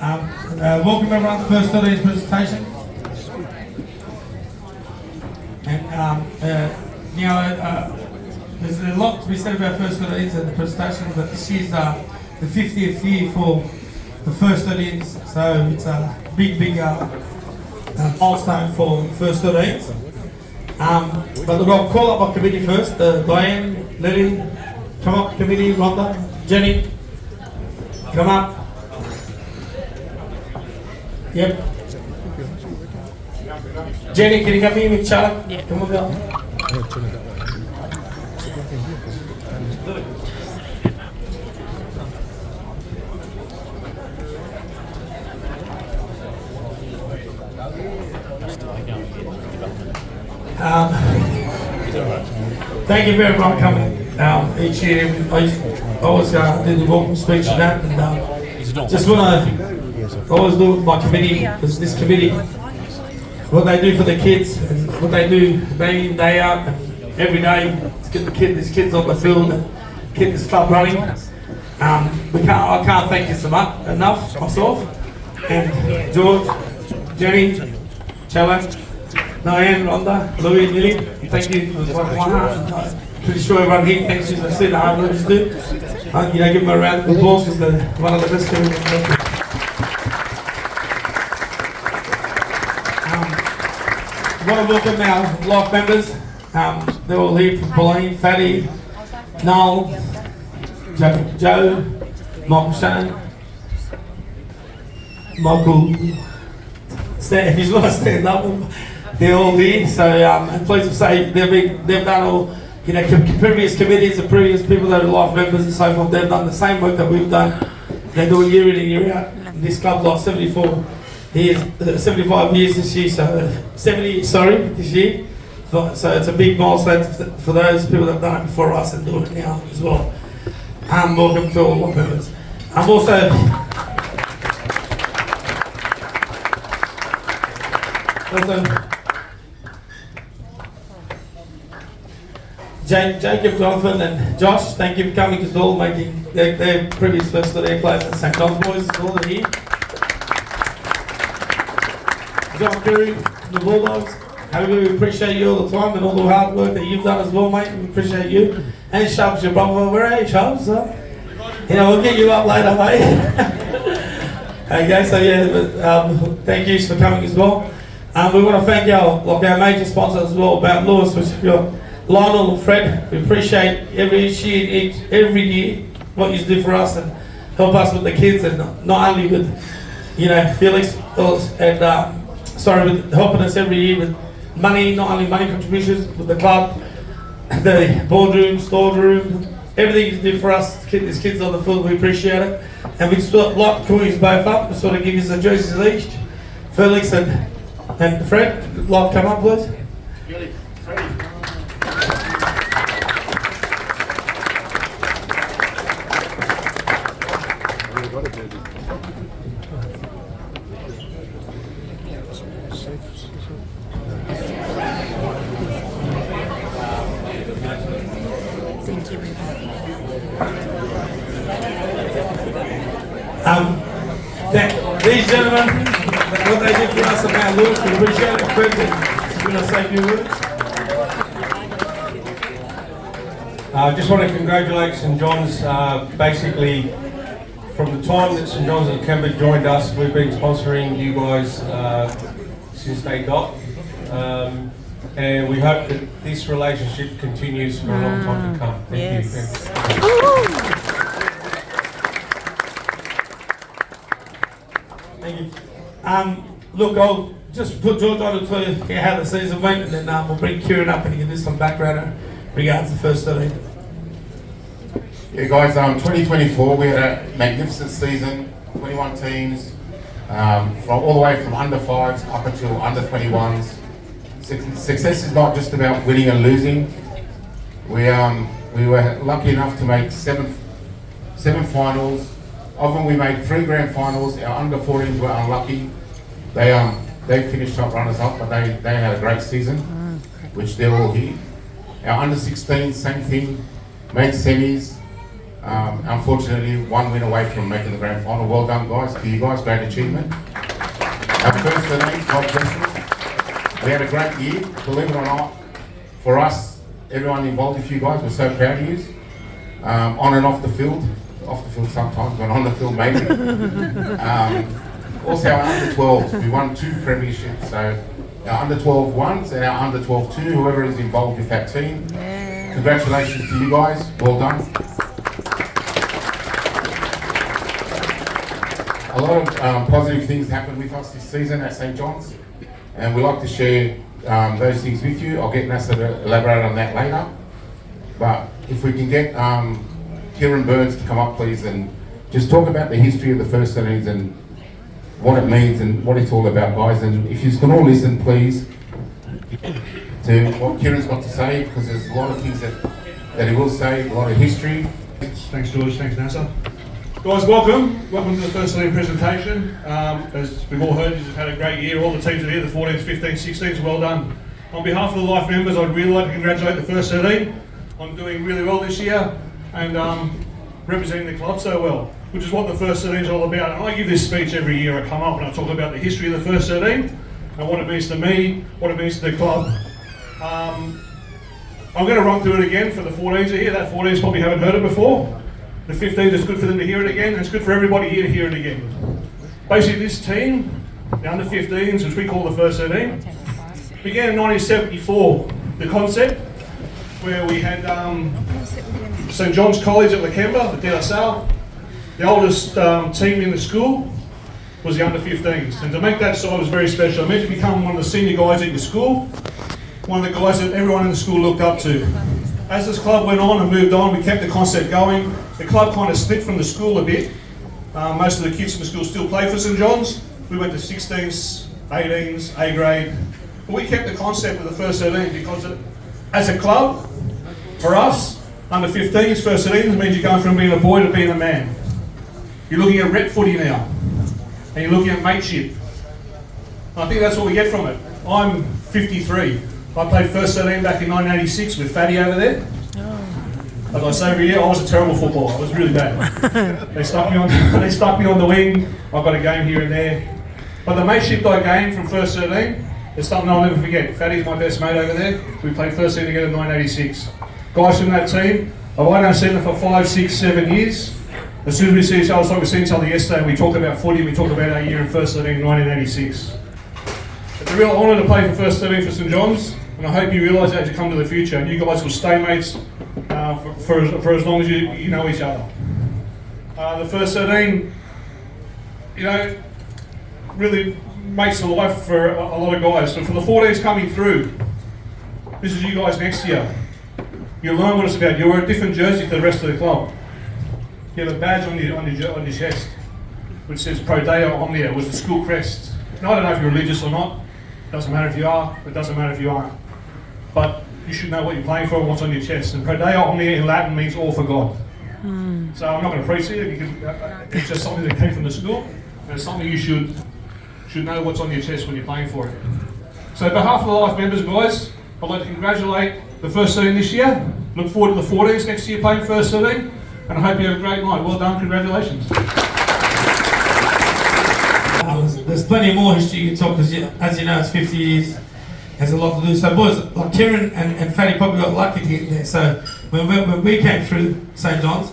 Welcome everyone to First 13's presentation. And there's a lot to be said about First 13's and the presentation, but this year's the 50th year for the First 13's, so it's a big milestone for First 13's. But look, I'll call up my committee first. Diane, Lily, come up, committee, Rhonda, Jenny, come up. Yep. Jenny, can you come in with Charlie? Yeah. Come on, girl. Thank you very much for coming each year. I always do the welcome speech and that, and just want to always do with my committee, because this committee, what they do for the kids and what they do day in, day out, and every day to get these kids on the field and keep this club running. I can't thank you so much enough myself, and George, Jenny, Cello, Diane, Rhonda, Louis, Lily, thank you for my heart. I'm pretty sure everyone here thanks you for seeing the hard work you do. Give them a round of applause because they're one of the best committees. I want to welcome our life members. They're all here from Pauline, Fatty, Noel, Joe, Michael Shane, Michael. If you want to stand up, they're all here. So I'm pleased to say they've done all, previous committees and previous people that are life members and so forth. They've done the same work that we've done. They do it year in and year out. This club's like 75 years this year, so 70, this year. So it's a big milestone for those people that have done it before us and doing it now as well. Welcome to all my members. I'm also Jacob, Jonathan and Josh, thank you for coming as well, making their previous first to their place at St. John's Boys as well here. John Curry, the Bulldogs, we appreciate you all the time and all the hard work that you've done as well, mate. We appreciate you. And Shabs, your brother, where are you, Shabs? We'll get you up later, mate. Okay, so yeah, thank you for coming as well. We want to thank our major sponsors as well, about Lewis, which is Lionel and Fred. We appreciate every year what you do for us and help us with the kids, and not only with Felix and with helping us every year with money, not only money contributions with the club, the boardroom, storeroom, everything you do for us to keep these kids on the field. We appreciate it, and we just like to call you both up and sort of give you some jerseys each. Felix and Fred, like to come up, please. Thank you. These gentlemen, what they did for us about Lewis, we appreciate it. Fred, you want to say a few words? I just want to congratulate St John's. Basically, from the time that St John's and Kemba joined us, we've been sponsoring you guys since day dot. And we hope that this relationship continues for a long time to come. Thank you. Thank you. Look, I'll just put George on to tell you how the season went, and then we'll bring Kieran up and he can do some background in regards to First 13. Yeah, guys, 2024, we had a magnificent season, 21 teams, from all the way from under 5s up until under 21s. Success is not just about winning and losing. We were lucky enough to make seven finals. Of them, we made 3 grand finals. Our under 14s were unlucky. They finished top runners up, but they had a great season, which they're all here. Our under 16s, same thing, made semis. Unfortunately, one win away from making the grand final. Well done, guys. To you guys, great achievement. Our first 13, God bless you. We had a great year, believe it or not. For us, everyone involved with you guys, we're so proud of you. On and off the field. Off the field sometimes, but on the field maybe. Also our under 12s, we won 2 premierships. So our under 12 ones and our under 12 2, whoever is involved with that team. Congratulations to you guys, well done. A lot of positive things happened with us this season at St. John's, and we like to share those things with you. I'll get Nasser to elaborate on that later. But if we can get Kieran Burns to come up, please, and just talk about the history of the first 13s and what it means and what it's all about, guys. And if you can all listen, please, to what Kieran's got to say, because there's a lot of things that he will say, a lot of history. Thanks, George. Thanks, NASA. Guys, welcome. Welcome to the first 13 presentation. As we've all heard, you've had a great year. All the teams are here, the 14s, 15s, 16s, well done. On behalf of the Life members, I'd really like to congratulate the first 13 on doing really well this year and representing the club so well, which is what the first 13 is all about. And I give this speech every year. I come up and I talk about the history of the first 13 and what it means to me, what it means to the club. I'm going to run through it again for the 14s are here. That 14s probably haven't heard it before. The 15s, it's good for them to hear it again, and it's good for everybody here to hear it again. Basically, this team, the under 15s, which we call the first 13, began in 1974. The concept, where we had St. John's College at Lakemba, the De La Salle. The oldest team in the school was the under 15s. And to make that side was very special. I meant to become one of the senior guys at your school, one of the guys that everyone in the school looked up to. As this club went on and moved on, we kept the concept going. The club kind of split from the school a bit. Most of the kids from the school still play for St. John's. We went to 16s, 18s, A grade. But we kept the concept of the first 13 because as a club, for us, under 15s, first 13s means you're going from being a boy to being a man. You're looking at rep footy now. And you're looking at mateship. And I think that's what we get from it. I'm 53. I played first 13 back in 1986 with Fatty over there. Like I say every year, I was a terrible footballer. I was really bad. They stuck me on the wing. I got a game here and there. But the mateship I gained from first 13 is something I'll never forget. Fatty's my best mate over there. We played first 13 together in 1986. Guys from that team, I've only seen them for 5, 6, 7 years. As soon as we see each other, it's like we seen each other yesterday, and we talk about footy, we talk about our year in first 13 in 1986. It's a real honour to play for first 13 for St. John's. And I hope you realise that as you come to the future, and you guys will stay mates for as long as you know each other. The first 13, really makes the life for a lot of guys. So for the 14s coming through, this is you guys next year. You'll learn what it's about. You wear a different jersey to the rest of the club. You have a badge on your chest, which says Pro Deo Omnia, was the school crest. Now, I don't know if you're religious or not. Doesn't matter if you are, it doesn't matter if you aren't. But you should know what you're playing for and what's on your chest. And Pro Deo Omnia in Latin means all for God. So I'm not going to preach it. It's just something that came from the school. And it's something you should know what's on your chest when you're playing for it. So on behalf of the Life members, guys, I'd like to congratulate the first 13 this year. Look forward to the 14s next year playing first 13. And I hope you have a great night. Well done, congratulations. There's plenty more history you can talk, because as you know, it's 50 years. There's a lot to do. So boys, like Kieran and Fatty probably got lucky to get there. So when we came through St. John's,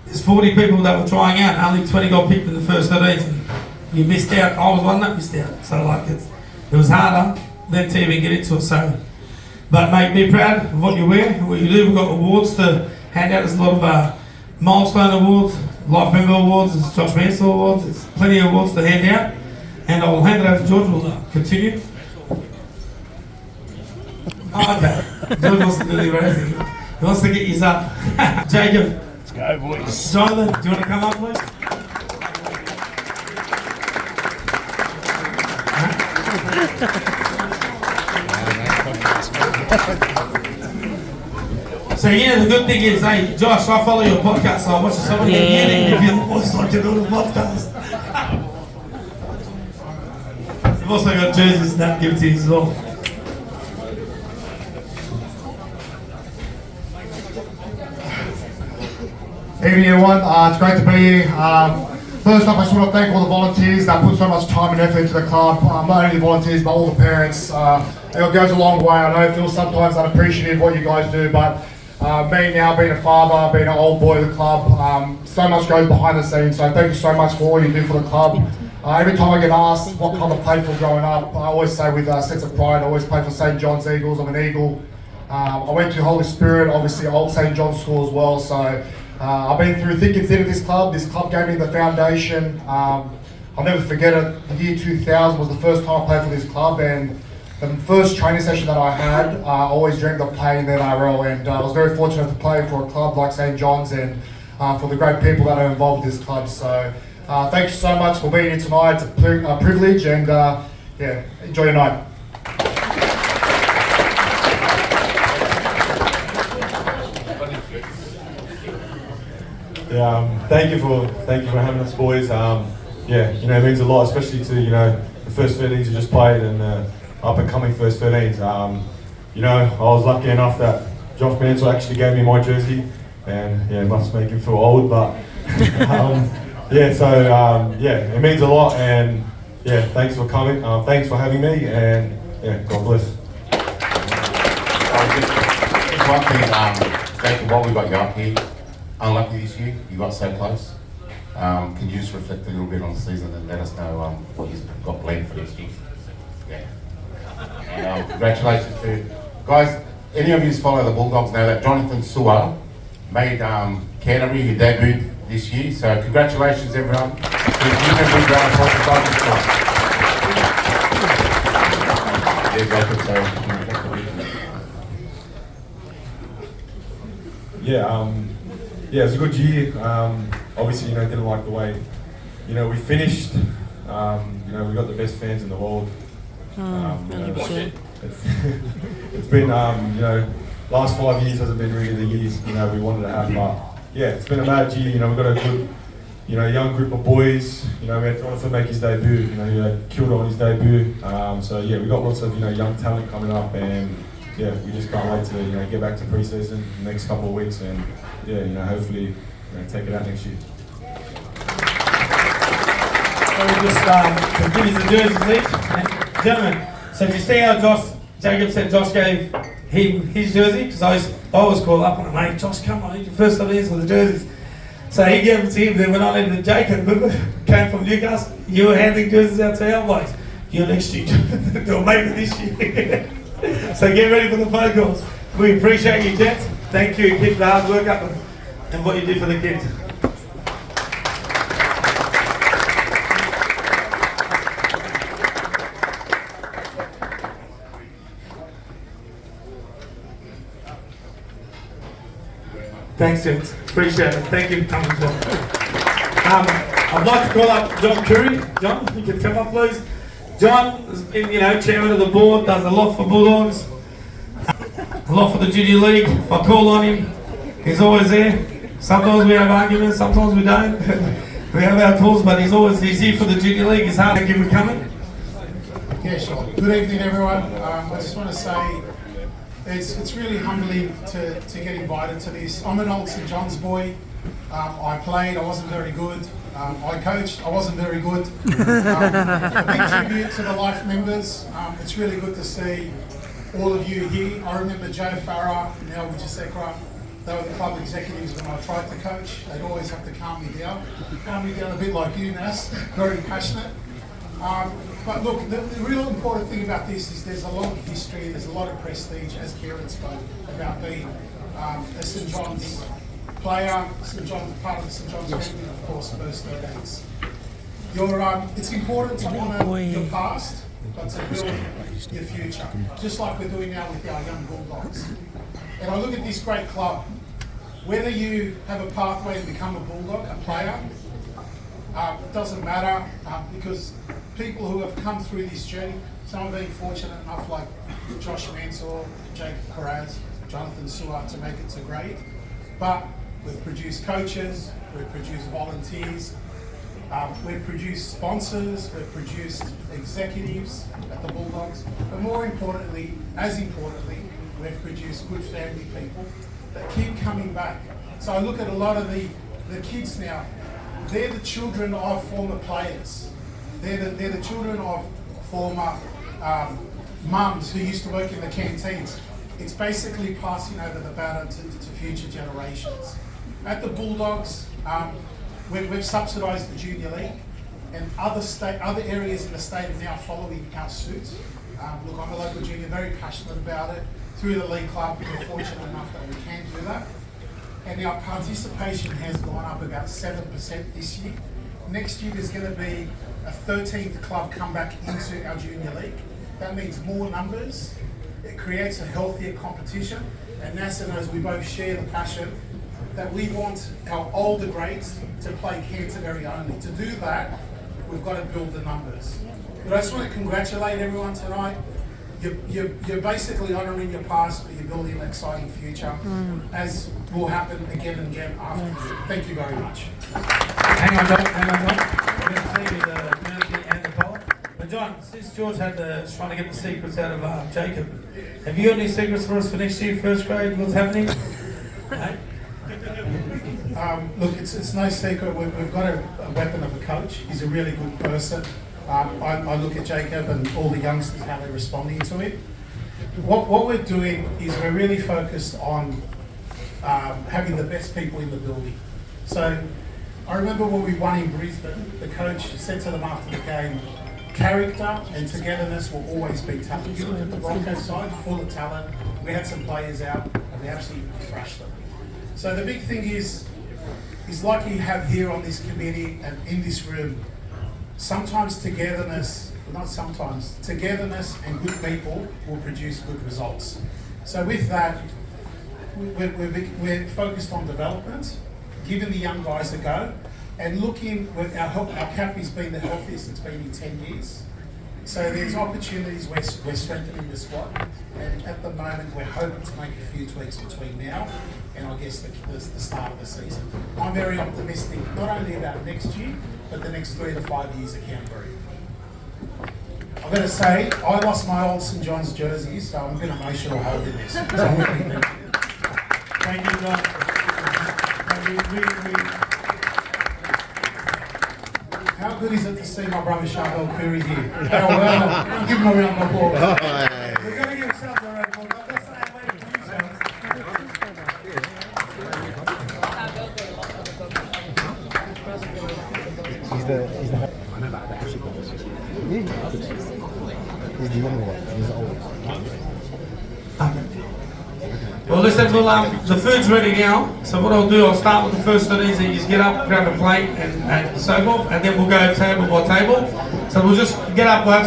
there's 40 people that were trying out, and only 20 got picked in the first 13. And you missed out. I was one that missed out. So like it was harder than to even get into it. So, but mate, be proud of what you wear, what you do. We've got awards to hand out. There's a lot of milestone awards, Life member awards, there's Josh Mansell awards. There's plenty of awards to hand out. And I will hand it over to George. We'll continue. Oh, okay. George wants to do the raising. He wants to get you up. Jacob. Let's go, boys. Jonathan, do you want to come up, please? So yeah, the good thing is, hey, Josh, I follow your podcast, so I watch someone again and give you the voice like you do the podcast. We've also got jerseys that give to you as well. Hey evening, everyone. It's great to be here. First off, I just want to thank all the volunteers that put so much time and effort into the club. Not only the volunteers, but all the parents. It goes a long way. I know it feels sometimes unappreciative what you guys do, but me now being a father, being an old boy of the club, so much goes behind the scenes. So thank you so much for all you do for the club. Every time I get asked what club I played for growing up, I always say with a sense of pride, I always played for St. John's Eagles. I'm an Eagle. I went to Holy Spirit, obviously old St. John's School as well. So I've been through thick and thin of this club. This club gave me the foundation. I'll never forget it. The year 2000 was the first time I played for this club, and the first training session that I had, I always dreamed of playing in the NRL, and I was very fortunate to play for a club like St. John's and for the great people that are involved with this club. So thank you so much for being here tonight. It's a privilege, and yeah, enjoy your night. Yeah, thank you for having us, boys. Yeah, you know, it means a lot, especially to, you know, the first 13s who just played and up and coming first 13s. You know, I was lucky enough that Josh Mansell actually gave me my jersey, and yeah, it must make him feel old, but yeah, so yeah, it means a lot, and yeah, thanks for coming, thanks for having me, and yeah, God bless. Just one thing, Jacob, while we got you up here, unlucky this year, you got so close. Can you just reflect a little bit on the season and let us know what you've got planned for this year? Yeah. And congratulations to guys. Any of you who follow the Bulldogs know that Jonathan Su'a made Canterbury, who debuted this year. So congratulations, everyone. Yeah, yeah, it was a good year. Obviously, you know, didn't like the way, you know, we finished. You know, we got the best fans in the world. You know, it's been, you know, last 5 years hasn't been really the years, you know, we wanted to have. But yeah, it's been a bad year. You know, we've got a good, you know, young group of boys. You know, we had Jonathan make his debut. You know, he had Kilda on his debut. So yeah, we got lots of, you know, young talent coming up, and yeah, we just can't wait to, you know, get back to pre-season the next couple of weeks, and yeah, you know, hopefully, you know, take it out next year. So we'll just continue the jerseys each. Gentlemen, so did you see how Jacob said Josh gave him his jersey? Because I was called up on it, mate, Josh, come on, your first time for the jerseys. So he gave it to him, then went on into Jacob, remember, came from Newcastle, you were handing jerseys out to our boys. You're next year, you'll make it this year. So get ready for the phone calls. We appreciate you, gents. Thank you, keep the hard work up and what you do for the kids. Thanks, gents. Appreciate it. Thank you for coming as well. I'd like to call up John Curry. John, you can come up, please. John has been, you know, chairman of the board, does a lot for Bulldogs, a lot for the Junior League. If I call on him, he's always there. Sometimes we have arguments, sometimes we don't. We have our calls, but he's here for the Junior League. It's hard. Thank you for coming. Yeah, sure. Good evening, everyone. I just want to say it's really humbling to get invited to this. I'm an old St. John's boy. I played, I wasn't very good. I coached, I wasn't very good. A big tribute to the Life members. It's really good to see all of you here. I remember Joe Farah, Nel Wijasekra. They were the club executives when I tried to coach. They'd always have to calm me down. Calm me down a bit like you, Nas. Very passionate. But look, the real important thing about this is there's a lot of history, there's a lot of prestige, as Kieran spoke about being a St. John's player, St. John's, part of the St. John's family, of course, first 13s. It's important to honour your past, but to build your future, just like we're doing now with our young Bulldogs. And I look at this great club, whether you have a pathway to become a Bulldog, a player, it doesn't matter, because people who have come through this journey, some have been fortunate enough, like Josh Mansell, Jake Perez, Jonathan Su'a, to make it to grade. But we've produced coaches, we've produced volunteers, we've produced sponsors, we've produced executives at the Bulldogs, but more importantly, as importantly, we've produced good family people that keep coming back. So I look at a lot of the the kids now, they're the children of former players. They're the children of former mums who used to work in the canteens. It's basically passing over the baton to future generations. At the Bulldogs, we've subsidised the Junior League, and other areas in the state are now following our suit. Look, I'm a local junior, very passionate about it. Through the League Club, we're fortunate enough that we can do that. And our participation has gone up about 7% this year. Next year there's going to be a 13th club come back into our Junior League. That means more numbers, it creates a healthier competition, and NASA knows we both share the passion that we want our older grades to play Canterbury only. To do that, we've got to build the numbers. But I just want to congratulate everyone tonight. You're basically honouring your past, but you're building an exciting future, as will happen again and again after. Thank you very much. Hang on, John. We're going to see you the Murphy and the Pollard. But John, since George trying to get the secrets out of Jacob, have you got any secrets for us for next year, first grade? What's happening? Hey? Look, it's no secret. We've got a weapon of a coach. He's a really good person. I look at Jacob and all the youngsters, how they're responding to it. What we're doing is we're really focused on having the best people in the building. So I remember when we won in Brisbane, the coach said to them after the game, character and togetherness will always be tough. If you look at the Broncos side, full of talent, we had some players out and we absolutely thrashed them. So the big thing is like you have here on this committee and in this room, sometimes togetherness, well not sometimes, togetherness and good people will produce good results. So with that, we're focused on development, giving the young guys a go, and looking with our cappy's been the healthiest it's been in 10 years. So there's opportunities where we're strengthening the squad, and at the moment we're hoping to make a few tweaks between now and I guess the start of the season. I'm very optimistic, not only about next year, but the next 3 to 5 years at Canterbury. I'm going to say, I lost my old St John's jersey, so I'm a bit emotional holding this. So Thank you, John. How good is it to see my brother Charbel Curry here? How well, give him a round of applause. We're going to give ourselves a round of applause. That's the same way to do so. He's the I know about that actually. Yeah, he's the younger one. He's the oldest. Well, listen, the food's ready now. So what I'll do, I'll start with the first one easy. Just get up, grab a plate and so forth, and then we'll go table by table. So we'll just get up, we'll have